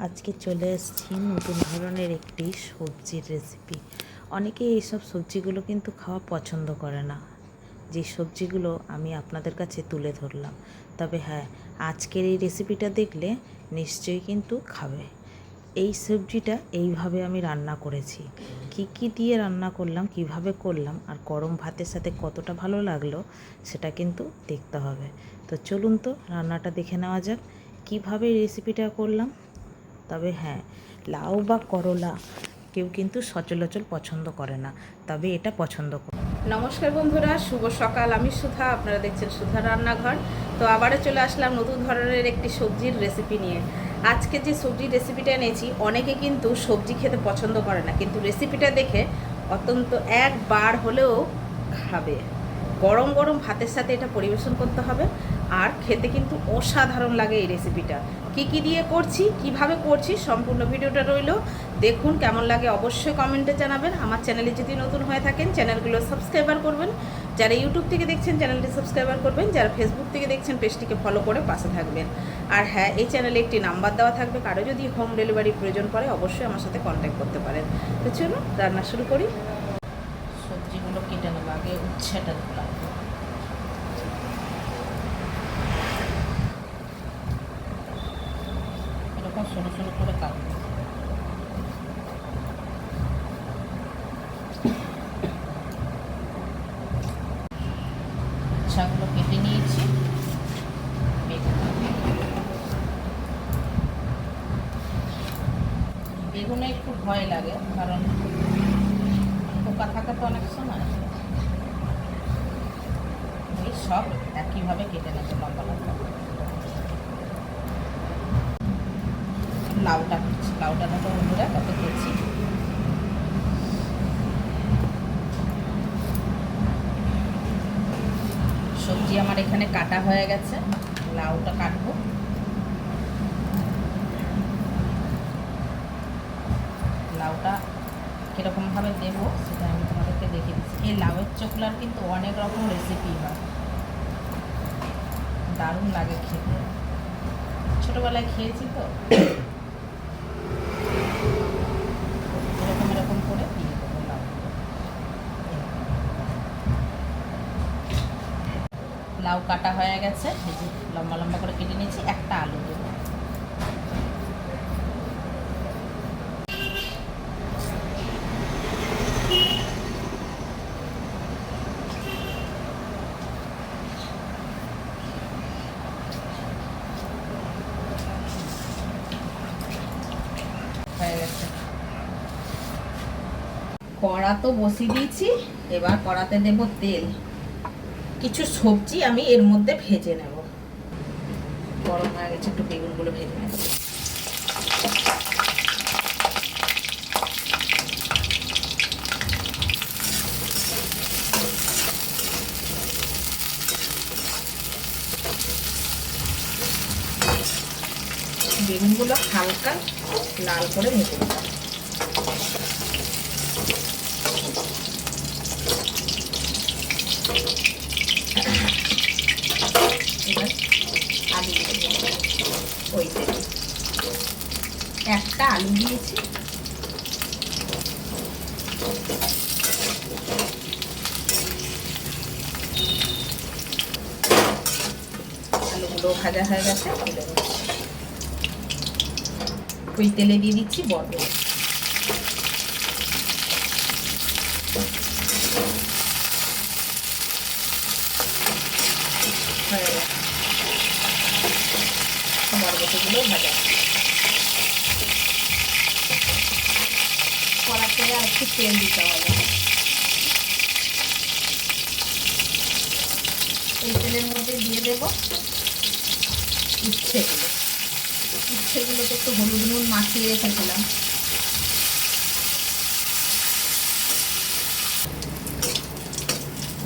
আজকে চলে এসেছি নতুন ধরনের একটি সবজির রেসিপি। অনেকেই এইসব সবজিগুলো কিন্তু খাওয়া পছন্দ করে না, যে সবজিগুলো আমি আপনাদের কাছে তুলে ধরলাম। তবে হ্যাঁ, আজকের এই রেসিপিটা দেখলে নিশ্চয়ই কিন্তু খাবে। এই সবজিটা এইভাবে আমি রান্না করেছি। কি দিয়ে রান্না করলাম, কিভাবে করলাম, আর গরম ভাতের সাথে কতটা ভালো লাগলো সেটা কিন্তু দেখতে হবে। তো চলুন তো রান্নাটা দেখে নেওয়া যাক কিভাবে রেসিপিটা করলাম। তবে হ্যাঁ, লাউ বা করলা কেউ কিন্তু সচরাচর পছন্দ করে না, তবে এটা পছন্দ করে। নমস্কার বন্ধুরা, শুভ সকাল। আমি সুধা, আপনারা দেখছেন সুধা রান্নাঘর। তো আবারও চলে আসলাম নতুন ধরনের একটি সবজির রেসিপি নিয়ে। আজকে যে সবজির রেসিপিটা এনেছি, অনেকে কিন্তু সবজি খেতে পছন্দ করে না, কিন্তু রেসিপিটা দেখে অত্যন্ত একবার হলেও খাবে। গরম গরম ভাতের সাথে এটা পরিবেশন করতে হবে, আর খেতে কিন্তু অসাধারণ লাগে এই রেসিপিটা। কি দিয়ে করছি, কিভাবে করছি, সম্পূর্ণ ভিডিওটা রইল। দেখুন কেমন লাগে অবশ্যই কমেন্টে জানাবেন। আমার চ্যানেলে যদি নতুন হয়ে থাকেন চ্যানেলগুলো সাবস্ক্রাইবার করবেন। যারা ইউটিউব থেকে দেখছেন চ্যানেলটি সাবস্ক্রাইবার করবেন, যারা ফেসবুক থেকে দেখছেন পেজটিকে ফলো করে পাশে থাকবেন। আর হ্যাঁ, এই চ্যানেলে একটি নাম্বার দেওয়া থাকবে, কারো যদি হোম ডেলিভারি প্রয়োজন পড়ে অবশ্যই আমার সাথে কন্ট্যাক্ট করতে পারেন। তো চলুন রান্না শুরু করি। সবজিগুলো কেটে নেব, আগে উচ্ছেটা দিলাম। এরকম সরু সরু করে কাটবো। উচ্ছাগুলো কেটে নিয়েছি। বেগুনে একটু ভয় লাগে, কারণ পোকা থাকে তো অনেক সময়। এই সব একইভাবে কেটে নেবো লম্বা লম্বা। লাউটা করছি, লাউটা তো বন্ধুরা কত করছি। সবজি আমার এখানে কাটা হয়ে গেছে, লাউটা কাটবো। লাউটা কীরকমভাবে দেবো সেটা আমি তোমাদেরকে দেখে দিচ্ছি। এই লাউয়ের চোখলার কিন্তু অনেক রকম রেসিপি হয়, দারুণ লাগে খেতে। ছোটোবেলায় খেয়েছি তো। এরকম এরকম করে দিয়ে দেবো লাউ। লাউ কাটা হয়ে গেছে, এই যে লম্বা লম্বা করে কেটে নিয়েছি। একটা আলু দেবো। হয়ে গেছে। কড়া তো বসিয়ে দিয়েছি, এবার কড়াতে দেব তেল। কিছু সবজি আমি এর মধ্যে ভেজে নেব। গরম হয়ে গেছে, একটু বেগুনগুলো ভেজে নেব। বেগুনগুলো হালকা লাল করে ভেজে নেব। এবার আলু দেবো ওই তেলে। একটা আলু দিয়েছি। আলুগুলো ভাজা হয়ে গেছে, ওই তেলে দিয়ে দিচ্ছি বরবটি। হয়ে গেছে, বরবটিগুলো ভাজা। কড়াতে আর একটু তেল দিতে হবে। এই তেলের মধ্যে দিয়ে দেবো উচ্ছেগুলো। উচ্ছেগুলোতে একটু হলুদ নুন মাখিয়ে রেখেছিলাম।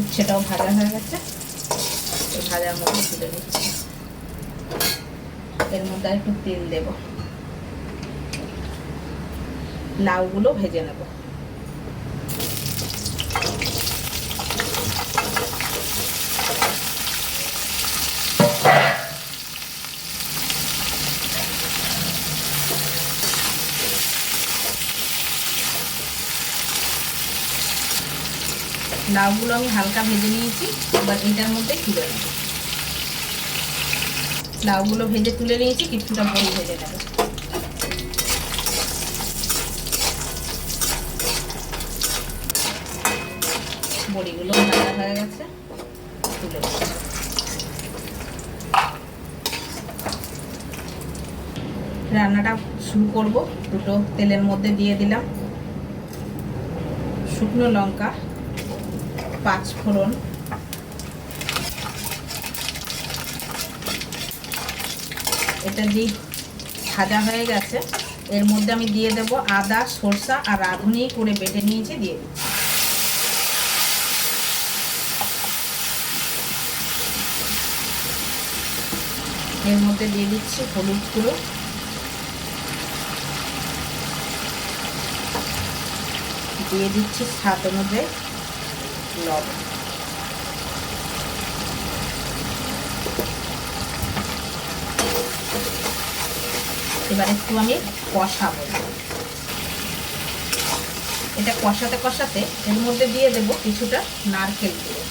উচ্ছেটাও ভাজা হয়ে গেছে, এই ভাজার মধ্যে তুলে নিচ্ছি। এর মধ্যে একটু তেল দেব। লাউগুলো ভেজে নেব। লাউগুলো আমি হালকা ভেজে নিয়েছি, এবার এটার মধ্যে তুলে নেব। লাউগুলো ভেজে তুলে নিয়েছি, কিছুটা বড়ি ভেজে নেব। বড়িগুলো ভাজা হয়ে গেছে, তুলে নেব। রান্নাটা শুরু করব। দুটো তেলের মধ্যে দিয়ে দিলাম শুকনো লঙ্কা, 5 ফোড়ন, এটা দিয়ে ভাজা হয়ে গেছে। এর মধ্যে আমি দিয়ে দেব আদা, সরষা আর রাঁধুনি করে বেটে নিয়েছি, দিয়ে দিচ্ছি। এর মধ্যে দিয়ে দিচ্ছি হলুদ গুঁড়ো, দিয়ে দিচ্ছি স্বাদ অনুযায়ী লবণ। এবার একটু আমি কষাবো। এটা কষাতে কষাতে এর মধ্যে দিয়ে দেব কিছুটা নারকেল গুঁড়ো।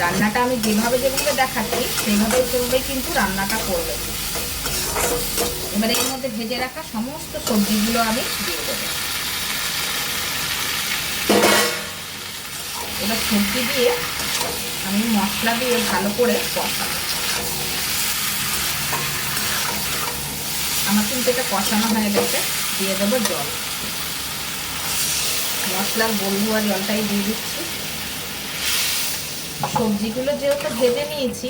রান্নাটা আমি যেভাবে দেখাচ্ছি সেভাবেই কিন্তু রান্নাটা করবে। এবার এর মধ্যে ভেজে রাখা সমস্ত সবজিগুলো আমি দিয়ে দেব। এবার সবজি দিয়ে আমি মশলা দিয়ে ভালো করে কষাবো। আমার কিন্তু এটা কষানো হয়ে গেছে, দিয়ে দেবো জল। মশলার গন্ধ আর জলটাই দিয়ে দিচ্ছি। সবজিগুলো যেহেতু ভেজে নিয়েছি,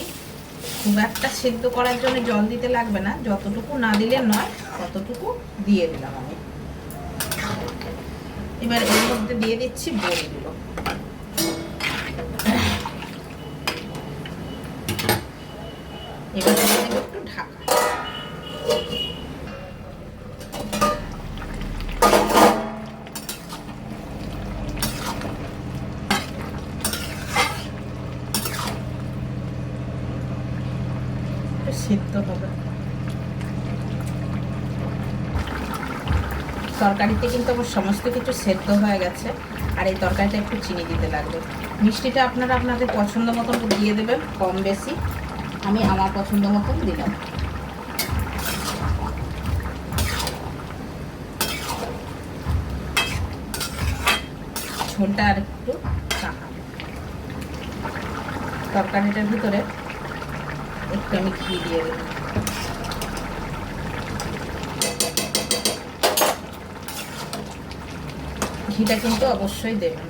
খুব একটা সেদ্ধ করার জন্য জল দিতে লাগবে না, যতটুকু না দিলে নয় ততটুকু দিয়ে দিলাম আমি। এবার এর মধ্যে দিয়ে দিচ্ছি বড়িগুলো। এবার দিয়ে দেবো একটু ঢাকা। সিদ্ধ হবে। তরকারিতে কিন্তু আমার সমস্ত কিছু সেদ্ধ হয়ে গেছে, আর এই তরকারিটা একটু চিনি দিতে লাগবে। মিষ্টিটা আপনারা আপনাদের পছন্দ মতন দিয়ে দেবেন, কম বেশি। আমি আমার পছন্দ মতন দিলাম। ঝোলটা আর একটু কাঁচাবো। তরকারিটার ভিতরে একটু আমি ঘি দিয়ে দেব। ঘিটা কিন্তু অবশ্যই দেবেন।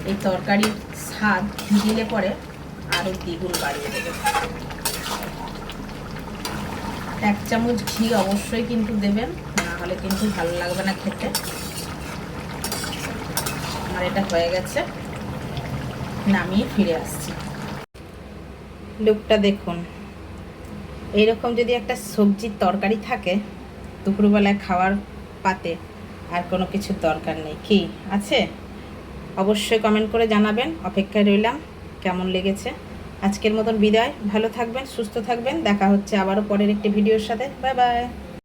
এই তরকারির স্বাদ ঘি দিলে পরে আরও দ্বিগুণ বাড়িয়ে দেবে। 1 চামচ ঘি অবশ্যই কিন্তু দেবেন, না হলে কিন্তু ভালো লাগবে না খেতে। আমার এটা হয়ে গেছে, নামিয়ে ফিরে আসছি। লুকটা দেখুন। এইরকম যদি একটা সবজির তরকারি থাকে দুপুরবেলায় খাওয়ার পাতে, আর কোনো কিছুর দরকার নেই। কি আছে অবশ্যই কমেন্ট করে জানাবেন, অপেক্ষায় রইলাম কেমন লেগেছে। আজকের মতন বিদায়। ভালো থাকবেন, সুস্থ থাকবেন। দেখা হচ্ছে আবারও পরের একটি ভিডিওর সাথে। Bye bye.